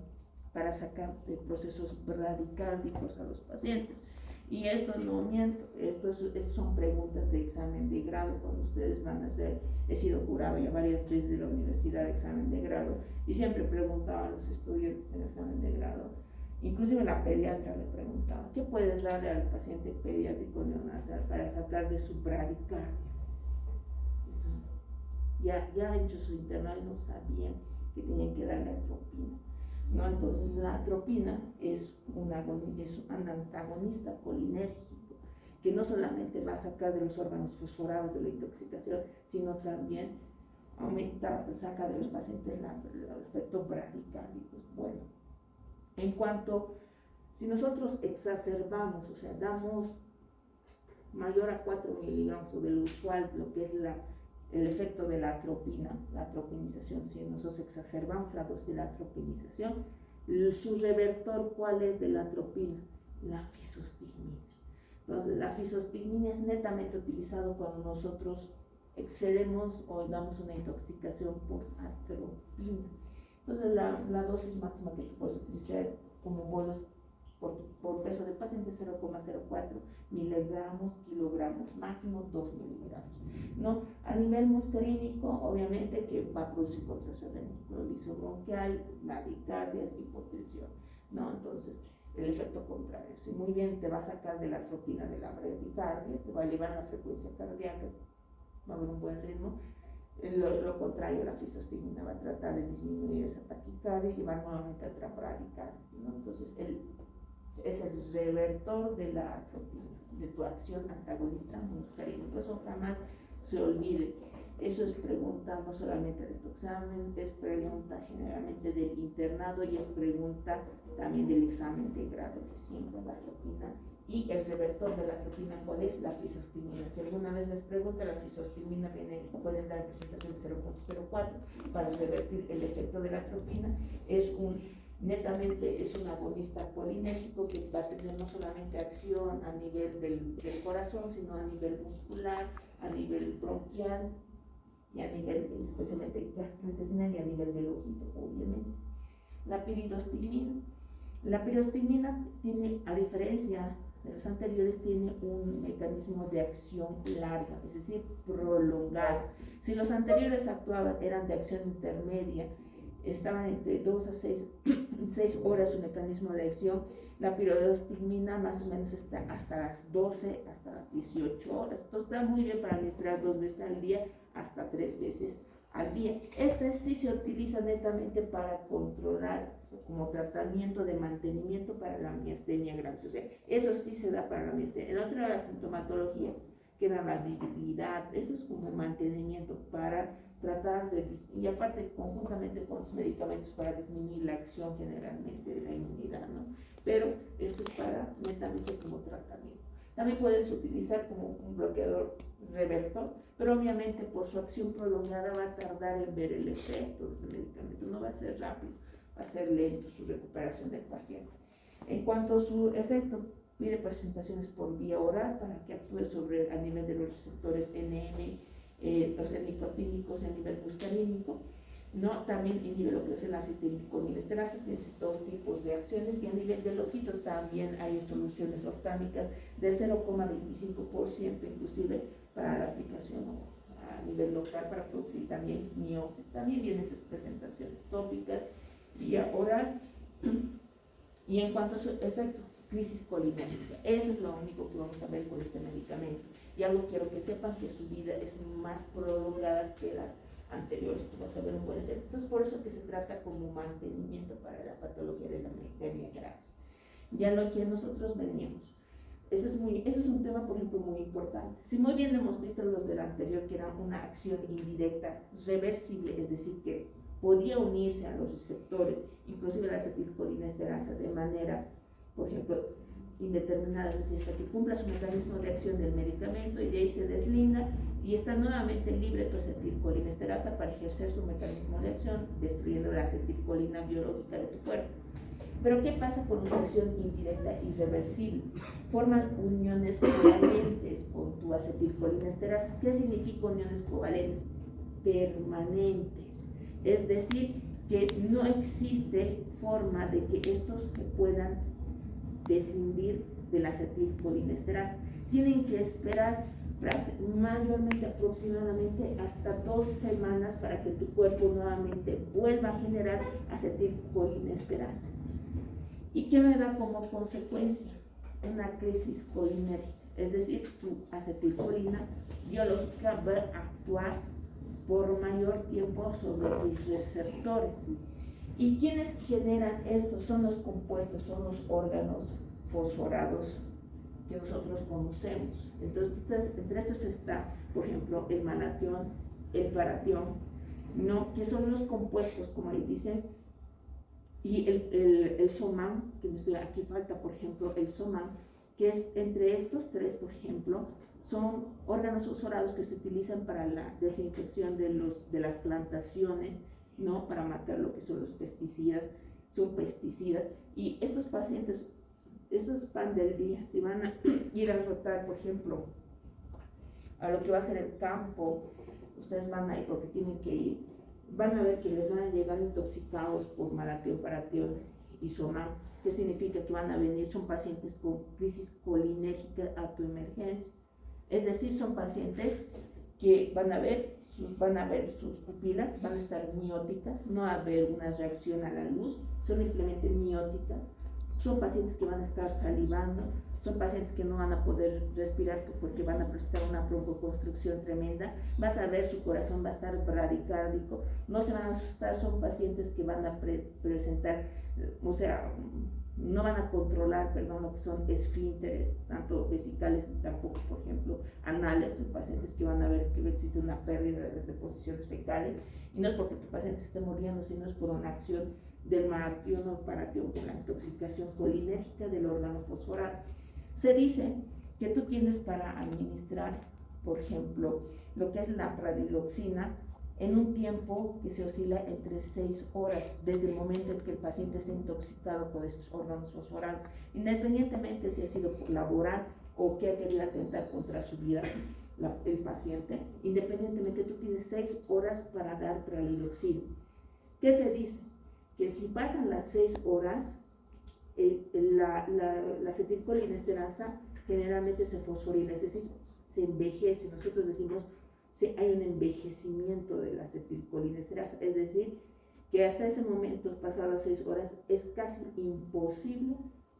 para sacar de procesos bradicárdicos a los pacientes. Y esto no miento, estos son preguntas de examen de grado cuando ustedes van a hacer. He sido jurado ya varias veces de la universidad de examen de grado y siempre preguntaba a los estudiantes en examen de grado, inclusive la pediatra le preguntaba, ¿qué puedes darle al paciente pediátrico neonatal para sacar de su bradicardia? Ya ha hecho su internado y no sabían que tenían que darle atropina, ¿no? Entonces la atropina es un antagonista colinérgico que no solamente va a sacar de los órganos fosforados de la intoxicación, sino también saca de los pacientes el efecto bradicárdico. Bueno, en cuanto, si nosotros exacerbamos, o sea, damos mayor a 4 miligramos o del usual, lo que es el efecto de la atropina, la atropinización, si nosotros exacerbamos la dosis de la atropinización, su revertor, ¿cuál es de la atropina? La fisostigmina. Entonces, la fisostigmina es netamente utilizado cuando nosotros excedemos o damos una intoxicación por atropina. Entonces, la dosis máxima que tú puedes utilizar como bolos por peso del paciente 0,04 miligramos, kilogramos, máximo 2 miligramos, ¿no? A nivel muscarínico, obviamente que va a producir contracción del músculo liso bronquial, bradicardias, hipotensión, ¿no? Entonces, el efecto contrario, si muy bien te va a sacar de la atropina de la bradicardia, te va a elevar la frecuencia cardíaca, va a haber un buen ritmo. Lo contrario, la fisostigmina va a tratar de disminuir esa taquicardia y llevar nuevamente a otra bradicardia, ¿no? Entonces, es el revertor de la atropina, de tu acción antagonista muscarina. Por eso jamás se olvide. Eso es pregunta no solamente de tu examen, es pregunta generalmente del internado y es pregunta también del examen de grado, que siempre la atropina. Y el revertor de la atropina, ¿cuál es? La fisostigmina. Si alguna vez les pregunta, la fisostigmina pueden dar presentación de 0,04 para revertir el efecto de la atropina. Netamente es un agonista colinérgico que va a tener no solamente acción a nivel del corazón, sino a nivel muscular, a nivel bronquial y a nivel especialmente gastrointestinal y a nivel del ojito, obviamente. La pirostigmina tiene, a diferencia de los anteriores, tiene un mecanismo de acción larga, es decir, prolongado. Si los anteriores eran de acción intermedia, estaban entre 2 a 6, 6 horas su mecanismo de acción. La pirostigmina más o menos está hasta las 12, hasta las 18 horas. Entonces está muy bien para administrar 2 veces al día, hasta 3 veces al día. Este sí se utiliza netamente para controlar, como tratamiento de mantenimiento para la miastenia gravis. O sea, eso sí se da para la miastenia. El otro era la sintomatología, que era la debilidad. Esto es como mantenimiento para tratar de, y aparte conjuntamente con los medicamentos para disminuir la acción generalmente de la inmunidad, ¿no? Pero esto es para netamente como tratamiento. También puedes utilizar como un bloqueador revertor, pero obviamente por su acción prolongada va a tardar en ver el efecto de este medicamento, no va a ser rápido, va a ser lento su recuperación del paciente. En cuanto a su efecto, pide presentaciones por vía oral para que actúe sobre a nivel de los receptores NM, los nicotínicos a nivel muscarínico, ¿no? También inhibe lo que es la acetilcolinesterasa, tiene 2 tipos de acciones, y a nivel del ojito también hay soluciones oftámicas de 0,25% inclusive para la aplicación a nivel local para producir también miosis. También vienen esas presentaciones tópicas vía oral. Y en cuanto a su efecto, crisis colinérgica, eso es lo único que vamos a ver con este medicamento. Y algo quiero que sepan, que su vida es más prolongada que las anteriores, tú vas a ver un buen efecto. Entonces por eso que se trata como mantenimiento para la patología de la miastenia gravis. Ya lo que nosotros veníamos, ese es un tema, por ejemplo, muy importante. Si muy bien hemos visto los del anterior, que era una acción indirecta reversible, es decir, que podía unirse a los receptores, inclusive la acetilcolinesterasa, de manera, por ejemplo, indeterminada, es decir, hasta que cumpla su mecanismo de acción del medicamento y de ahí se deslinda y está nuevamente libre tu acetilcolinesterasa para ejercer su mecanismo de acción, destruyendo la acetilcolina biológica de tu cuerpo. Pero ¿qué pasa con una acción indirecta irreversible? Forman uniones covalentes con tu acetilcolinesterasa. ¿Qué significa uniones covalentes? Permanentes. Es decir, que no existe forma de que estos se puedan descindir de la acetilcolinesterasa. Tienen que esperar mayormente aproximadamente hasta 2 semanas para que tu cuerpo nuevamente vuelva a generar acetilcolinesterasa. ¿Y qué me da como consecuencia? Una crisis colinérgica, es decir, tu acetilcolina biológica va a actuar por mayor tiempo sobre tus receptores. ¿Y quiénes generan esto? Son los compuestos, son los órganos fosforados que nosotros conocemos. Entonces, entre estos está, por ejemplo, el malatión, el paratión, ¿no? Que son los compuestos, como ahí dicen, y el SOMAM, que aquí falta, por ejemplo, el SOMAM, que es entre estos 3, por ejemplo, son órganos fosforados que se utilizan para la desinfección de las plantaciones, ¿no? Para matar lo que son los pesticidas, son pesticidas, y estos pacientes, estos pan del día, si van a ir a rotar, por ejemplo, a lo que va a ser el campo, ustedes van a ir porque tienen que ir, van a ver que les van a llegar intoxicados por malatión, paratión y SOMAM. ¿Qué significa? Que van a venir, son pacientes con crisis colinérgica a tu emergencia. Es decir, son pacientes que van a ver sus pupilas, van a estar mióticas, no va a haber una reacción a la luz, son simplemente mióticas. Son pacientes que van a estar salivando, son pacientes que no van a poder respirar porque van a presentar una broncoconstricción tremenda. Vas a ver su corazón va a estar bradicárdico, no se van a asustar, son pacientes que van a presentar, o sea, no van a controlar, lo que son esfínteres, tanto vesicales, tampoco, por ejemplo, anales. Son pacientes que van a ver que existe una pérdida de las deposiciones fecales, y no es porque tu paciente esté muriendo, sino es por una acción del malatión o paratión, por la intoxicación colinérgica del órgano fosforado. Se dice que tú tienes para administrar, por ejemplo, lo que es la pradiloxina en un tiempo que se oscila entre 6 horas desde el momento en que el paciente esté intoxicado por estos órganos fosforados, independientemente si ha sido por laboral o que ha querido atentar contra su vida el paciente. Independientemente, tú tienes 6 horas para dar pradiloxina. ¿Qué se dice? Que si pasan las 6 horas, la acetilcolinesterasa generalmente se fosforila, es decir, se envejece. Nosotros decimos hay un envejecimiento de la acetilcolinesterasa, es decir, que hasta ese momento, pasadas las 6 horas, es casi imposible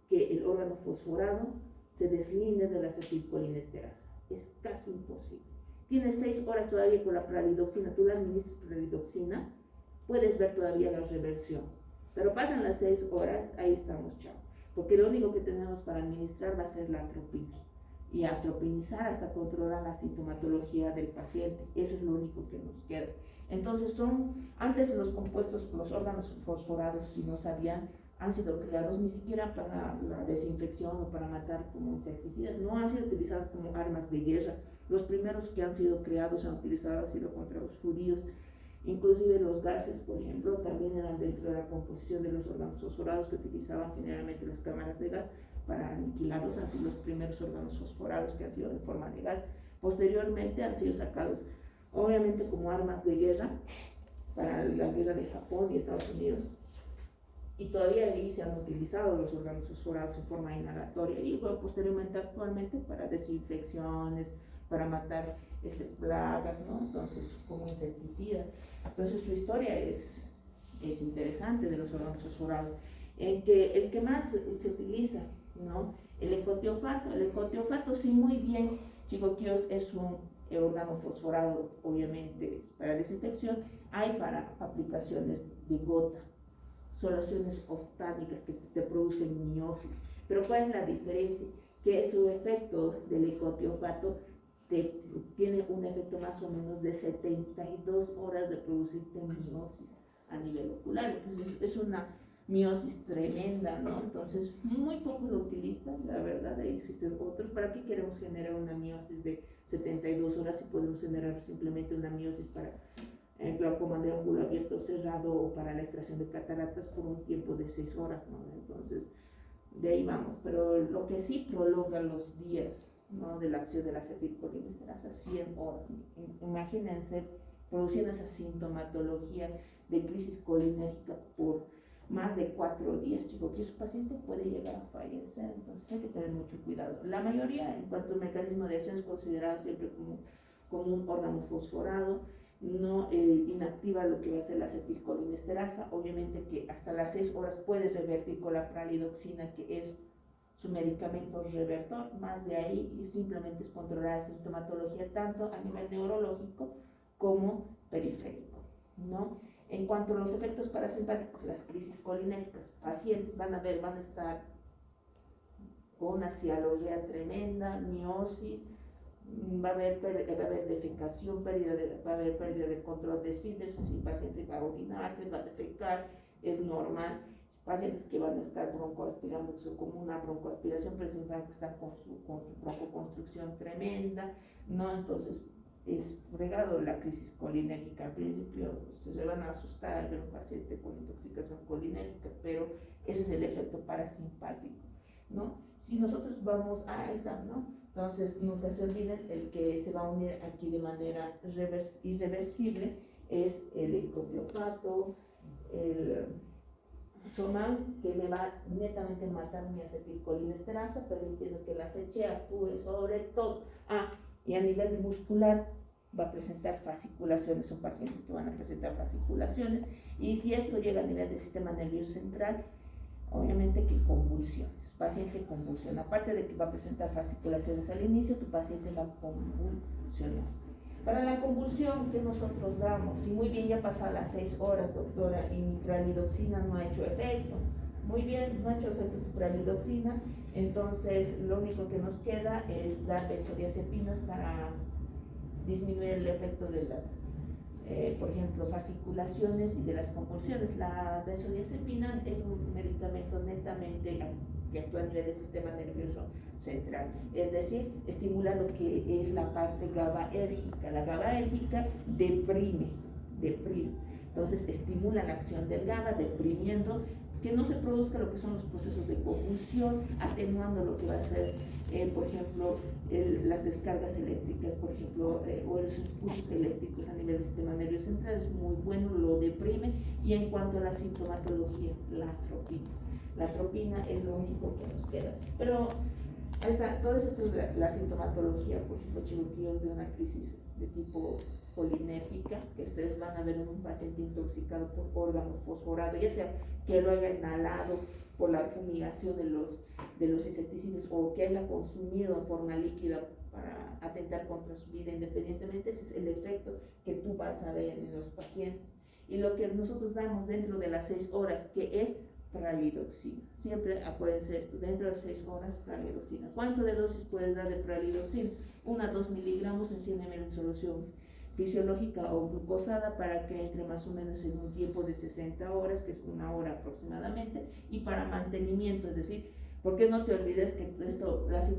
que el órgano fosforado se deslinde de la acetilcolinesterasa. Es casi imposible. Tienes 6 horas todavía con la pralidoxina, tú la administras pralidoxina, puedes ver todavía la reversión. Pero pasan las 6 horas, ahí estamos, chao. Porque lo único que tenemos para administrar va a ser la atropina. Y atropinizar hasta controlar la sintomatología del paciente. Eso es lo único que nos queda. Entonces antes los compuestos, los órganos fosforados, si no sabían, han sido creados ni siquiera para la desinfección o para matar como insecticidas, no han sido utilizados como armas de guerra. Los primeros que han sido creados, han utilizado, han sido contra los judíos. Inclusive los gases, por ejemplo, también eran dentro de la composición de los órganos fosforados que utilizaban generalmente las cámaras de gas para aniquilarlos. Han sido los primeros órganos fosforados que han sido en forma de gas. Posteriormente han sido sacados, obviamente, como armas de guerra para la guerra de Japón y Estados Unidos. Y todavía ahí se han utilizado los órganos fosforados en forma inhalatoria y luego posteriormente actualmente para desinfecciones, para matar plagas, ¿no? Entonces, como insecticida. Entonces, su historia es interesante de los órganos fosforados. El que más se utiliza, ¿no? El ecotiofato, sí, muy bien, chicoquillos, es un órgano fosforado, obviamente, para desinfección. Hay para aplicaciones de gota, soluciones oftálmicas que te producen miosis. Pero ¿cuál es la diferencia? Que su efecto del ecotiofato tiene un efecto más o menos de 72 horas de producirte miosis a nivel ocular. Entonces es una miosis tremenda, ¿no? Entonces muy poco lo utilizan, la verdad. Ahí existen otros. ¿Para qué queremos generar una miosis de 72 horas si podemos generar simplemente una miosis para glaucoma de ángulo abierto cerrado o para la extracción de cataratas por un tiempo de 6 horas, ¿no? Entonces de ahí vamos. Pero lo que sí prolonga los días, ¿no?, de la acción de la acetilcolinesterasa, 100 horas. Imagínense produciendo esa sintomatología de crisis colinérgica por más de 4 días, chicos, que su paciente puede llegar a fallecer. Entonces hay que tener mucho cuidado. La mayoría, en cuanto al mecanismo de acción, es considerada siempre como un órgano fosforado, no inactiva lo que va a ser la acetilcolinesterasa. Obviamente que hasta las 6 horas puedes revertir con la pralidoxina, que es su medicamento revertor. Más de ahí simplemente es controlar la sintomatología tanto a nivel neurológico como periférico, ¿no? En cuanto a los efectos parasimpáticos, las crisis colinérgicas, pacientes van a estar con una cialorrea tremenda, miosis, va a haber defecación, va a haber pérdida de control de esfínteres, si el paciente va a orinarse, va a defecar, es normal. Pacientes que van a estar broncoaspirando, que son como una broncoaspiración, pero sin embargo están con su broncoconstrucción tremenda, ¿no? Entonces es fregado la crisis colinérgica. Al principio se le van a asustar al ver un paciente con intoxicación colinérgica, pero ese es el efecto parasimpático, ¿no? Si nosotros vamos a esta, ¿no? Entonces nunca se olviden, el que se va a unir aquí de manera irreversible es el ecotiofato, el Soman, que me va netamente a matar mi acetilcolinesterasa, permitiendo que la CH actúe sobre todo. Y a nivel muscular va a presentar fasciculaciones, son pacientes que van a presentar fasciculaciones, y si esto llega a nivel del sistema nervioso central, obviamente que convulsiones, paciente convulsiona, aparte de que va a presentar fasciculaciones al inicio, tu paciente va a convulsionar. Para la convulsión que nosotros damos, si muy bien ya pasaron las 6 horas, doctora, y mi pralidoxina no ha hecho efecto, muy bien, no ha hecho efecto tu pralidoxina, entonces lo único que nos queda es dar benzodiazepinas para disminuir el efecto de las, por ejemplo, fasciculaciones y de las convulsiones. La benzodiazepina es un medicamento netamente que actúa a nivel del sistema nervioso central, es decir, estimula lo que es la parte GABAérgica. La GABAérgica deprime, entonces estimula la acción del GABA, deprimiendo que no se produzca lo que son los procesos de convulsión, atenuando lo que va a ser, por ejemplo, las descargas eléctricas, por ejemplo, o los impulsos eléctricos a nivel del sistema nervioso central. Es muy bueno, lo deprime. Y en cuanto a la sintomatología, la atropina. La atropina es lo único que nos queda. Pero ahí está, todo esto es la sintomatología, por ejemplo, chiroquíos de una crisis de tipo colinérgico. fisiológica, que ustedes van a ver en un paciente intoxicado por órgano fosforado, ya sea que lo haya inhalado por la fumigación de los insecticidas o que haya consumido en forma líquida para atentar contra su vida, independientemente, ese es el efecto que tú vas a ver en los pacientes. Y lo que nosotros damos dentro de las 6 horas, que es pralidoxina. Siempre acuérdense esto, dentro de 6 horas, pralidoxina. ¿Cuánto de dosis puedes dar de pralidoxina? 1 a 2 miligramos en 100 ml de solución fisiológica o glucosada para que entre más o menos en un tiempo de 60 horas, que es 1 hora aproximadamente, y para mantenimiento, es decir, porque no te olvides que esto, la te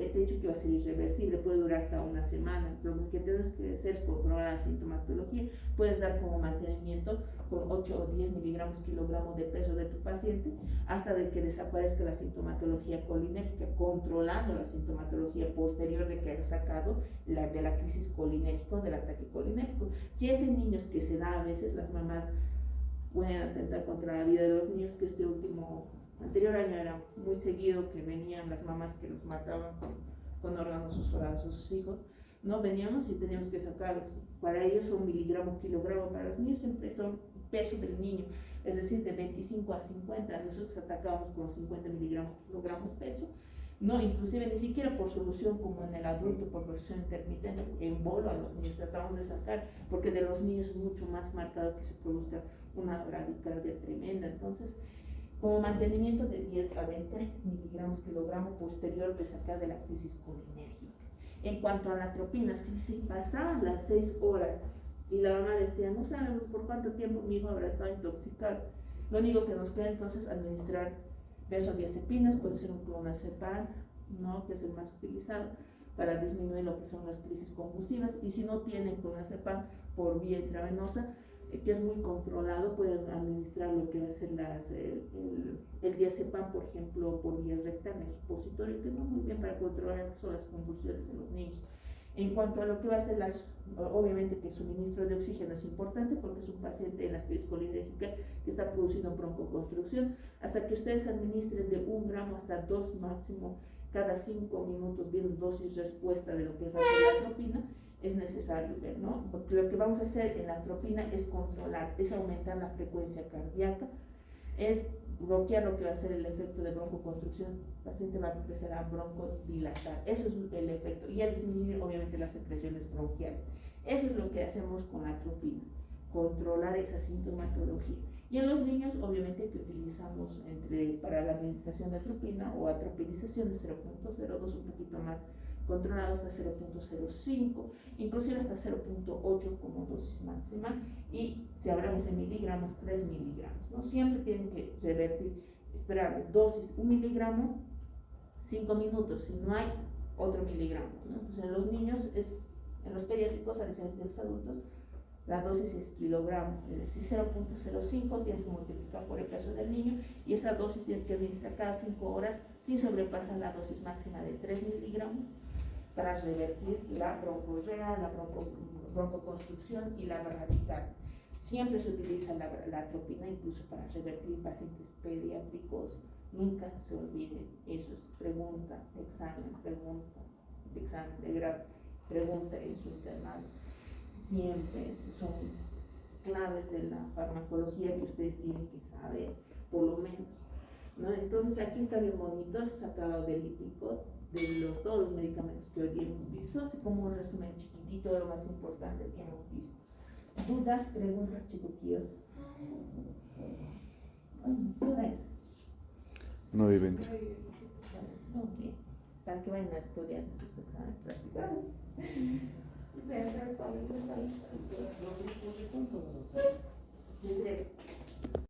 he dicho que va a ser irreversible, puede durar hasta una semana. Lo que tienes que hacer es controlar la sintomatología. Puedes dar como mantenimiento con 8 o 10 miligramos kilogramos de peso de tu paciente hasta de que desaparezca la sintomatología colinérgica, controlando la sintomatología posterior de que haya sacado de la crisis colinérgica o del ataque colinérgico. Si es en niños que se da, a veces las mamás pueden atentar contra la vida de los niños, que anterior año era muy seguido que venían las mamás que los mataban con órganos fosforados a sus hijos, ¿no? Veníamos y teníamos que sacar, para ellos son miligramos, kilogramos, para los niños siempre son peso del niño, es decir, de 25 a 50, nosotros atacamos con 50 miligramos, kilogramos peso, no, inclusive ni siquiera por solución como en el adulto, por presión intermitente, en bolo a los niños tratamos de sacar, porque de los niños es mucho más marcado que se produzca una bradicardia tremenda. Entonces, como mantenimiento de 10 a 20 miligramos kilogramo posterior de sacar de la crisis colinérgica. En cuanto a la atropina, si pasaban las 6 horas y la mamá decía, no sabemos por cuánto tiempo mi hijo habrá estado intoxicado, lo único que nos queda entonces administrar benzodiazepinas, puede ser un clonazepam, ¿no?, que es el más utilizado para disminuir lo que son las crisis convulsivas, y si no tienen clonazepam por vía intravenosa, que es muy controlado, pueden administrar lo que va a ser el diazepam, por ejemplo, por vía rectal, en supositorio, que va muy bien para controlar lo que son las convulsiones en los niños. En cuanto a lo que va a ser obviamente que el suministro de oxígeno es importante porque es un paciente en la crisis colinérgica que está produciendo broncoconstrucción. Hasta que ustedes administren de 1 gramo hasta 2 máximo cada 5 minutos, viendo dosis respuesta de lo que va a ser la atropina, es necesario ver, ¿no? Porque lo que vamos a hacer en la atropina es controlar, es aumentar la frecuencia cardíaca, es bloquear lo que va a ser el efecto de broncoconstrucción. El paciente va a empezar a broncodilatar, eso es el efecto, y a disminuir obviamente las secreciones bronquiales. Eso es lo que hacemos con la atropina, controlar esa sintomatología. Y en los niños, obviamente, que utilizamos para la administración de atropina o atropinización de 0.02, un poquito más controlado, hasta 0.05, inclusive hasta 0.8 como dosis máxima, y si hablamos en miligramos, 3 miligramos, ¿no? Siempre tienen que revertir, esperar dosis 1 miligramo, 5 minutos, si no hay, otro miligramo, ¿no? Entonces en los niños, en los pediátricos, a diferencia de los adultos, la dosis es kilogramo, es decir, 0.05 tienes que multiplicar por el peso del niño, y esa dosis tienes que administrar cada 5 horas sin sobrepasar la dosis máxima de 3 miligramos para revertir la broncorrea, la broncoconstrucción y la bradicardia. Siempre se utiliza la atropina incluso para revertir pacientes pediátricos. Nunca se olviden, eso es pregunta, examen de grado, pregunta en su internado. Siempre son claves de la farmacología que ustedes tienen que saber, por lo menos, ¿no? Entonces aquí está bien bonito, se sacado del Lipicot, de todos los medicamentos que hoy hemos visto, así como un resumen chiquitito de lo más importante que hemos visto. ¿Dudas, preguntas, chiquillos? ¿Qué hora es? 9:20. Ok, para que vayan a estudiar sus exámenes prácticos. ¿Los grupos de cuántos vas a hacer? De 3.